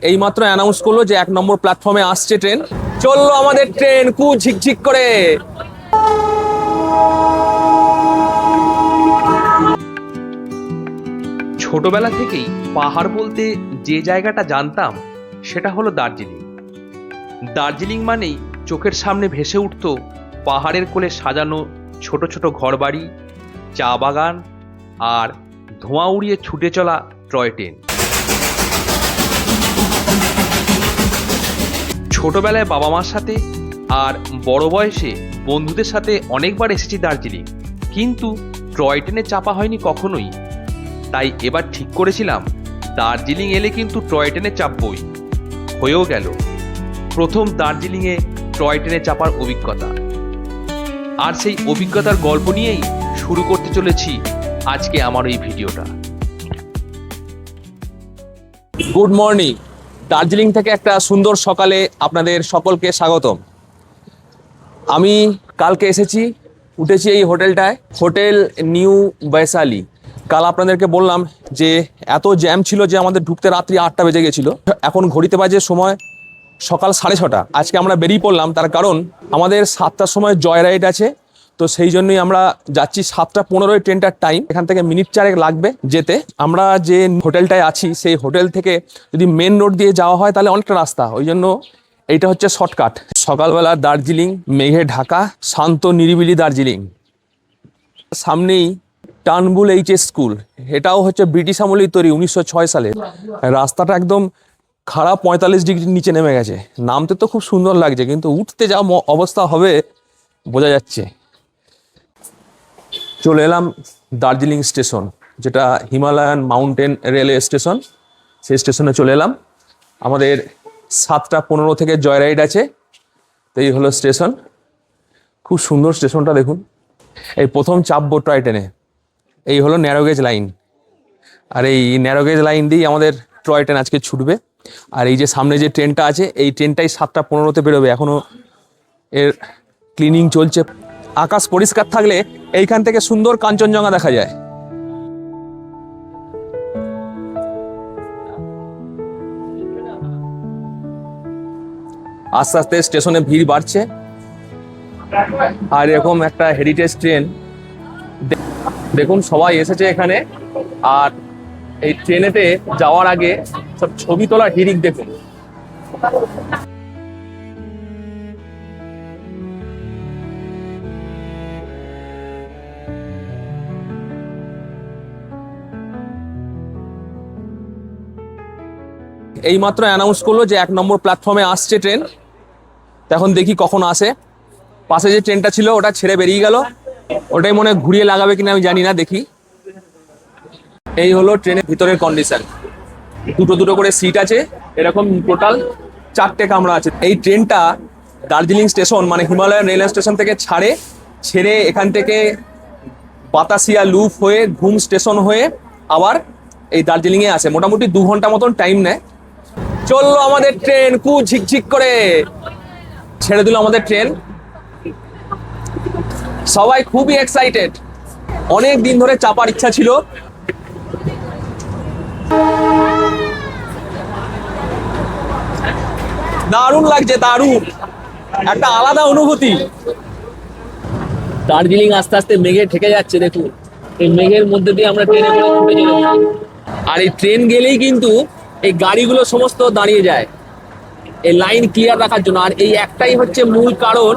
এইমাত্র অ্যানাউন্স করলো যে 1 নম্বর প্ল্যাটফর্মে আসছে ট্রেন। চললো আমাদের ট্রেন কু ঝিকঝিক করে। ছোটবেলা থেকেই পাহাড় বলতে যে জায়গাটা জানতাম সেটা হলো দার্জিলিং। দার্জিলিং মানেই চোখের সামনে ভেসে উঠত পাহাড়ের কোলে সাজানো ছোট ছোট ঘরবাড়ি, চা বাগান আর ধোঁয়া উড়িয়ে ছুটে চলা টয় ট্রেন। ছোটবেলায় বাবা মার সাথে আর বড় বয়সে বন্ধুদের সাথে অনেকবার এসেছি দার্জিলিং, কিন্তু টয় ট্রেনে চাপা হয়নি কখনোই। তাই এবার ঠিক করেছিলাম দার্জিলিং এলে কিন্তু টয় ট্রেনে চাপবই। হয়েও গেল প্রথম দার্জিলিংয়ে টয় ট্রেনে চাপার অভিজ্ঞতা। আর সেই অভিজ্ঞতার গল্প নিয়েই শুরু করতে চলেছি আজকে আমার এই ভিডিওটা। গুড মর্নিং, দার্জিলিং থেকে একটা সুন্দর সকালে আপনাদের সকলকে স্বাগতম। আমি কালকে এসেছি, উঠেছি এই হোটেলটায়, হোটেল নিউ বৈশালী। কাল আপনাদেরকে বললাম যে এত জ্যাম ছিল যে আমাদের ঢুকতে রাত্রি 8টা বেজে গেছিল। এখন ঘড়িতে বাজে সময় সকাল 6:30। আজকে আমরা বেরিয়ে পড়লাম, তার কারণ আমাদের 7টার সময় জয় রাইড আছে। তো সেই জন্যই আমরা যাচ্ছি 7:15 ট্রেনটার টাইম। এখান থেকে মিনিট 4 লাগবে যেতে। আমরা যে হোটেলটায় আছি সেই হোটেল থেকে যদি মেন রোড দিয়ে যাওয়া হয় তাহলে অনেকটা রাস্তা, ওই জন্য এইটা হচ্ছে শর্টকাট। সকালবেলা দার্জিলিং, মেঘে ঢাকা, শান্ত নিরিবিলি দার্জিলিং। সামনেই টানবুল এইচএস স্কুল, এটাও হচ্ছে ব্রিটিশ আমলেই তৈরি 1906 সালে। রাস্তাটা একদম খারাপ, 45 ডিগ্রির নিচে নেমে গেছে। নামতে তো খুব সুন্দর লাগছে, কিন্তু উঠতে যা অবস্থা হবে বোঝা যাচ্ছে। চলে এলাম দার্জিলিং স্টেশন, যেটা হিমালয়ান মাউন্টেন রেলওয়ে স্টেশন। সেই স্টেশনে চলে এলাম। আমাদের 7:15 থেকে জয় রাইড আছে। তো এই হলো স্টেশন, খুব সুন্দর স্টেশনটা দেখুন। এই প্রথম চাপবো টয় ট্রেনে। এই হলো ন্যারোগেজ লাইন, আর এই ন্যারোগেজ লাইন দিয়েই আমাদের টয় ট্রেন আজকে ছুটবে। আর এই যে সামনে যে ট্রেনটা আছে, এই ট্রেনটাই 7:15 বেরোবে। এখনও এর ক্লিনিং চলছে। আকাশ পরিষ্কার থাকলে এইখান থেকে সুন্দর কাঞ্চনজঙ্ঘা দেখা যায়। আস্তে আস্তে স্টেশনে ভিড় বাড়ছে। আর এরকম একটা হেরিটেজ ট্রেন দেখুন, সবাই এসেছে এখানে। আর এই ট্রেনেতে যাওয়ার আগে সব ছবি তোলার হিড়িক দেখুন। এইমাত্র অ্যানাউন্স করলো যে 1 নম্বর প্ল্যাটফর্মে আসছে ট্রেন। এখন দেখি কখন আসে। পাশে যে ট্রেনটা ছিল ওটা ছেড়ে বেরিয়ে গেল, ওটাই মনে ঘুরিয়ে লাগাবে কিনা আমি জানি না, দেখি। এই হলো ট্রেনের ভিতরের কন্ডিশন। দুটো করে সিট আছে, এরকম টোটাল 4টে কামরা আছে। এই ট্রেনটা দার্জিলিং স্টেশন মানে হিমালয়ান রেলওয়ে স্টেশন থেকে ছেড়ে এখান থেকে বাতাসিয়া লুপ হয়ে ঘুম স্টেশন হয়ে আবার এই দার্জিলিংয়ে আসে। মোটামুটি 2 ঘন্টা মতন টাইম নেয়। চললো আমাদের ট্রেন কু ঝিকঝিক করে। ছেড়ে দিল আমাদের ট্রেন। সবাই খুবই এক্সাইটেড, অনেক দিন ধরে চাপার ইচ্ছা ছিল। দারুণ লাগছে, দারুণ একটা আলাদা অনুভূতি। দার্জিলিং আস্তে আস্তে মেঘে ঢেকে যাচ্ছে, দেখুন। এই মেঘের মধ্যে দিয়ে আমরা ট্রেনে করে ছুটে চলেছি। আর এই ট্রেন গেলেই কিন্তু এই গাড়িগুলো সমস্ত দাঁড়িয়ে যায় এই লাইন ক্লিয়ার রাখার জন্য। আর এই একটাই হচ্ছে মূল কারণ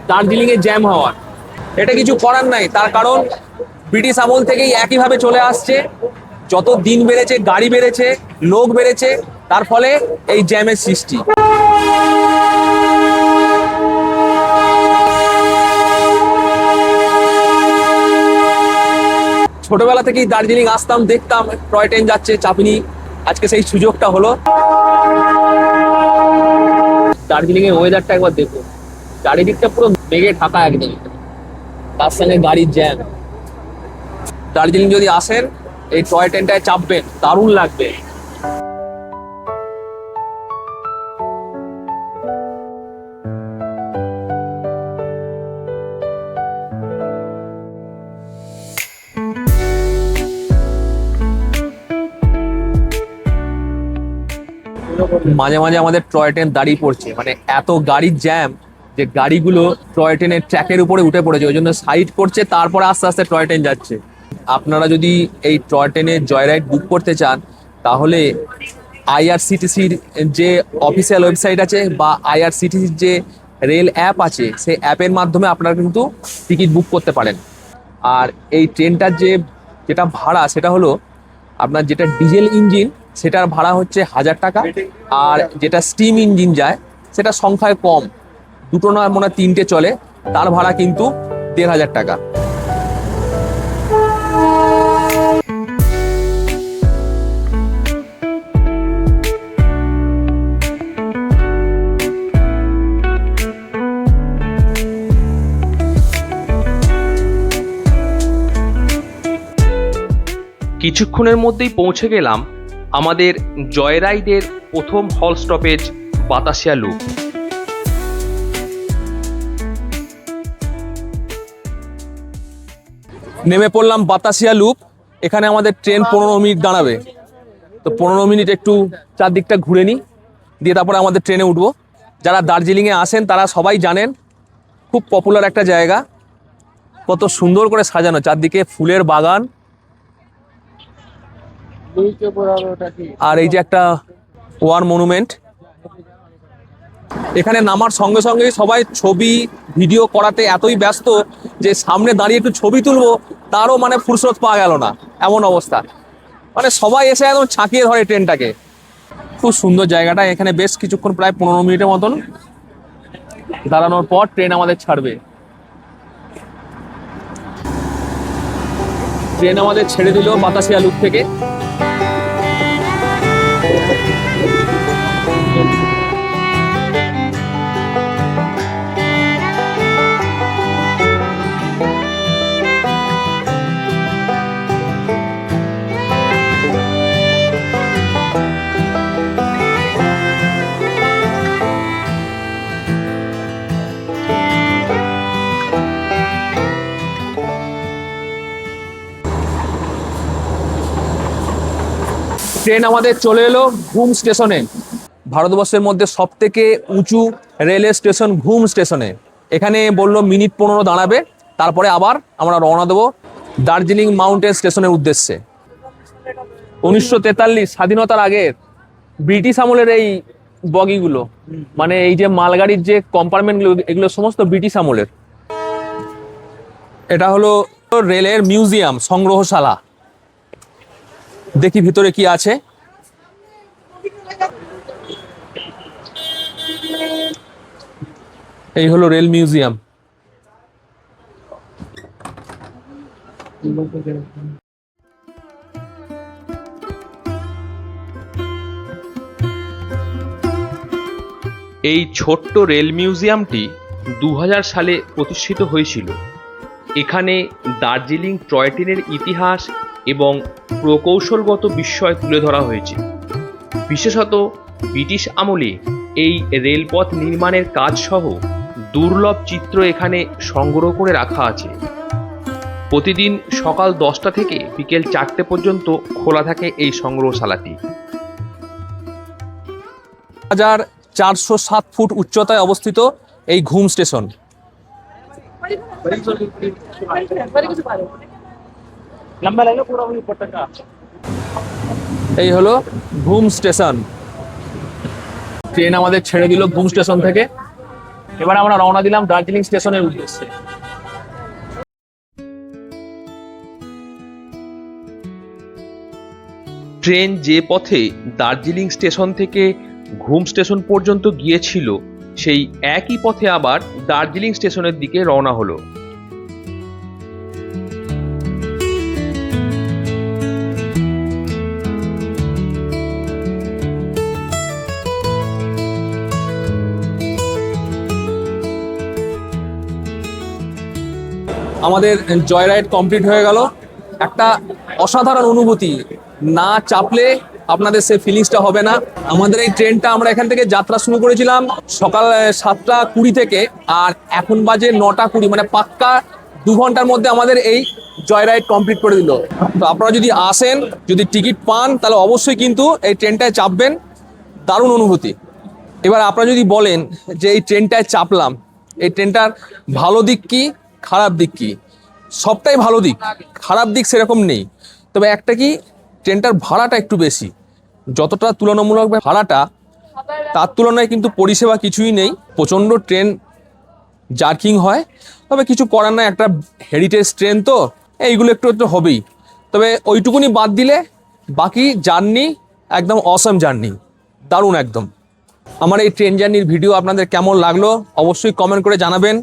দার্জিলিং এ জ্যাম হওয়ার। এটা কিছু করার নাই, তার কারণ ব্রিটিশ আমল থেকেই একইভাবে চলে আসছে। যত দিন বেড়েছে, গাড়ি বেড়েছে, লোক বেড়েছে, তার ফলে এই জ্যামের সৃষ্টি। ছোটবেলা থেকেই দার্জিলিং আসতাম, দেখতাম টয় ট্রেন যাচ্ছে, চাপিনি। আজকে সেই সুযোগটা হলো। দার্জিলিং এর ওয়েদারটা একবার দেখুন, চারিদিকটা পুরো মেঘে ঢাকা একদম, তার সঙ্গে গাড়ির জ্যাম। দার্জিলিং যদি আসেন এই টয় ট্রেনটায় চাপবেন, দারুণ লাগবে। মাঝে মাঝে আমাদের টয় ট্রেন দাঁড়িয়ে পড়ছে, মানে এত গাড়ির জ্যাম যে গাড়িগুলো টয় ট্রেনের ট্র্যাকের উপরে উঠে পড়েছে, ওই জন্য সাইড করছে, তারপরে আস্তে আস্তে টয় ট্রেন যাচ্ছে। আপনারা যদি এই টয় ট্রেনের জয় রাইড বুক করতে চান তাহলে আইআরসিটিসির যে অফিসিয়াল ওয়েবসাইট আছে বা আইআরসিটিসির যে রেল অ্যাপ আছে, সেই অ্যাপের মাধ্যমে আপনারা কিন্তু টিকিট বুক করতে পারেন। আর এই ট্রেনটার যেটা ভাড়া সেটা হলো আপনার যেটা ডিজেল ইঞ্জিন সেটার ভাড়া হচ্ছে 1000 টাকা, আর যেটা স্টিম ইঞ্জিন যায় সেটা সংখ্যায় কম, দুটো না মনে হয় 3টে চলে, তার ভাড়া কিন্তু 1500 টাকা। কিছুক্ষণের মধ্যেই পৌঁছে গেলাম আমাদের জয় রাইডের প্রথম হল স্টপেজ বাতাসিয়া লুপ। নেমে পড়লাম বাতাসিয়া লুপ। এখানে আমাদের ট্রেন 15 মিনিট দাঁড়াবে, তো 15 মিনিট একটু চারদিকটা ঘুরে নিই, দিয়ে তারপরে আমাদের ট্রেনে উঠবো। যারা দার্জিলিংয়ে আসেন তারা সবাই জানেন খুব পপুলার একটা জায়গা, কত সুন্দর করে সাজানো, চারদিকে ফুলের বাগান, আর এই যে একটা ওয়ার মনুমেন্ট। এখানে নামার সঙ্গে সঙ্গে সবাই ছবি ভিডিও করাতে এতই ব্যস্ত যে সামনে দাঁড়িয়ে একটু ছবি তুলবো তারও মানে ফুরসত পাওয়া গেল না, এমন অবস্থা। মানে সবাই এসে একদম ছাঁকিয়ে ধরে ট্রেনটাকে। খুব সুন্দর জায়গাটা, এখানে বেশ কিছুক্ষণ প্রায় 15 মিনিটের মতন দাঁড়ানোর পর ট্রেন আমাদের ছাড়বে। ট্রেন আমাদের ছেড়ে দিল বাতাসিয়া লুপ থেকে। ট্রেন আমাদের চলে এলো ঘুম স্টেশনে, ভারতবর্ষের মধ্যে সব থেকে উঁচু রেলওয়ে স্টেশন ঘুম স্টেশনে। এখানে বললো মিনিট 15 দাঁড়াবে, তারপরে আবার আমরা রওনা দেবো দার্জিলিং মাউন্টেন স্টেশনের উদ্দেশ্যে। 1943 স্বাধীনতার আগের ব্রিটিশ আমলের এই বগিগুলো, মানে এই যে মালগাড়ির যে কম্পার্টমেন্টগুলো, এগুলো সমস্ত ব্রিটিশ আমলের। এটা হলো রেলের মিউজিয়াম, সংগ্রহশালা। দেখি ভিতরে কি আছে। এই হলো রেল মিউজিয়াম। এই ছোট্ট রেল মিউজিয়ামটি 2000 সালে প্রতিষ্ঠিত হয়েছিল। এখানে দার্জিলিং টয় ট্রেনের ইতিহাস এবং প্রকৌশলগত বিস্ময় তুলে ধরা হয়েছে। বিশেষত ব্রিটিশ আমলে এই রেলপথ নির্মাণের কাজ সহ দুর্লভ চিত্র এখানে সংগ্রহ করে রাখা আছে। প্রতিদিন সকাল 10টা থেকে বিকেল 4টে পর্যন্ত খোলা থাকে এই সংগ্রহশালাটি। 1407 ফুট উচ্চতায় অবস্থিত এই ঘুম স্টেশন। এই হলো ঘুম স্টেশন। ট্রেন আমাদের ছেড়ে দিল ঘুম স্টেশন থেকে। এবার আমরা রওনা দিলাম দার্জিলিং স্টেশনের উদ্দেশ্যে। ট্রেন যে পথে দার্জিলিং স্টেশন থেকে ঘুম স্টেশন পর্যন্ত গিয়েছিল, সেই একই পথে আবার দার্জিলিং স্টেশনের দিকে রওনা হলো। আমাদের জয় রাইড কমপ্লিট হয়ে গেল। একটা অসাধারণ অনুভূতি, না চাপলে আপনাদের সেই ফিলিংসটা হবে না। আমাদের এই ট্রেনটা আমরা এখান থেকে যাত্রা শুরু করেছিলাম সকাল 7টা 20 থেকে, আর এখন বাজে 9টা 20, মানে পাক্কা 2 ঘন্টার মধ্যে আমাদের এই জয় রাইড কমপ্লিট করে দিল। তো আপনারা যদি আসেন, যদি টিকিট পান, তাহলে অবশ্যই কিন্তু এই ট্রেনটায় চাপবেন। দারুণ অনুভূতি। এবার আপনারা যদি বলেন যে এই ট্রেনটায় চাপলাম, এই ট্রেনটার ভালো দিক কি খারাপ দিক কি, সবটাই ভালো দিক, খারাপ দিক সেরকম নেই। তবে একটা কি, ট্রেনটার ভাড়াটা একটু বেশি। যতটা তুলনামূলক ভাড়াটা, তার তুলনায় কিন্তু পরিষেবা কিছুই নেই। প্রচণ্ড ট্রেন জার্কিং হয়, তবে কিছু করার নাই, একটা হেরিটেজ ট্রেন তো এইগুলো একটু একটু হবেই। তবে ওইটুকুনি বাদ দিলে বাকি জার্নি একদম অসম জার্নি, দারুণ একদম। আমার এই ট্রেন জার্নির ভিডিও আপনাদের কেমন লাগলো অবশ্যই কমেন্ট করে জানাবেন।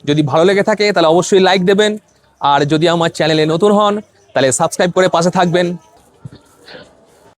যদি ভালো লেগে থাকে তাহলে অবশ্যই লাইক দেবেন, আর যদি আমার চ্যানেলে নতুন হন তাহলে সাবস্ক্রাইব করে পাশে থাকবেন।